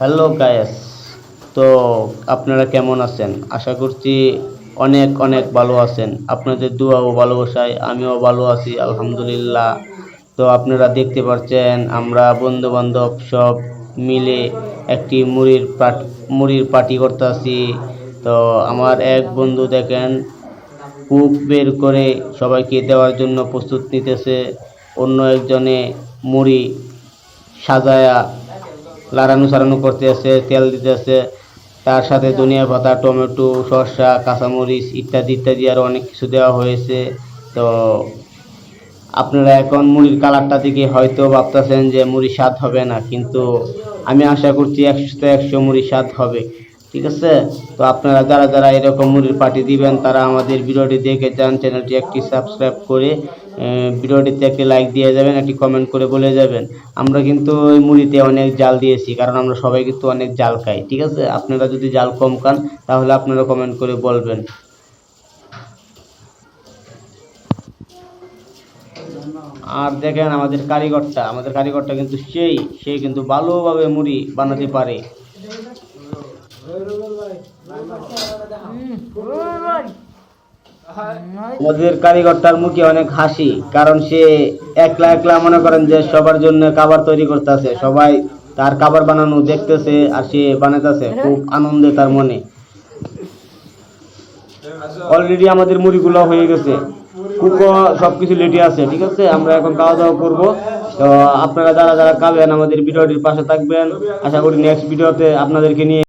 Hello guys, তো আপনারা কেমন আছেন? আশা করছি অনেক অনেক ভালো আছেন। আপনাদের দোয়া ও ভালোবাসায় আমিও ভালো আছি আলহামদুলিল্লাহ। তো আপনারা দেখতে পাচ্ছেন আমরা বন্ধু বান্ধব সব মিলে একটি মুড়ির পার্টি করতেছি। তো আমার এক বন্ধু দেখেন কূপ বের করে সবাইকে দেওয়ার জন্য প্রস্তুত নিতেছে। অন্য একজনে মুড়ি সাজায়া লাড়ানো সারানো করতেছে, তেল দিতেছে, তার সাথে ধনিয়া পাতা, টমেটো, শসা, কাঁচামরিচ ইত্যাদি ইত্যাদি আরও অনেক কিছু দেওয়া হয়েছে। তো আপনারা এখন মুড়ির কালারটা দেখে হয়তো ভাবতেছেন যে মুড়ি স্বাদ হবে না, কিন্তু আমি আশা করছি 100-100 মুড়ি স্বাদ হবে। ঠিক আছে? তো আপনারা যারা যারা এরকম মুড়ির পার্টি দিবেন তারা আমাদের ভিডিওটি দেখে যান, চ্যানেলটি একটি সাবস্ক্রাইব করে ভিডিওটিতে একটি লাইক দিয়ে যাবেন, একটি কমেন্ট করে বলে যাবেন। আমরা কিন্তু ওই মুড়িতে অনেক জাল দিয়েছি, কারণ আমরা সবাই কিন্তু অনেক জাল খাই। ঠিক আছে? আপনারা যদি জাল কম খান তাহলে আপনারা কমেন্ট করে বলবেন। আর দেখেন আমাদের কারিগরটা কিন্তু সেই কিন্তু ভালোভাবে মুড়ি বানাতে পারে। আমাদের কারিগরটার মুখে অনেক হাসি, কারণ সে একলা একলা মনে করেন যে সবার জন্য খাবার তৈরি করতেছে, সবাই তার খাবার বানানো দেখতেছে আর সে বানাইতেছে খুব আনন্দে তার মনে। অলরেডি আমাদের মুড়িগুলো হয়ে গেছে, কুকও সবকিছু রেডি আছে। ঠিক আছে, আমরা এখন খাওয়া দাওয়া করবো। তো আপনারা যারা যারা খাবেন আমাদের ভিডিওটির পাশে থাকবেন। আশা করি নেক্সট ভিডিওতে আপনাদেরকে নিয়ে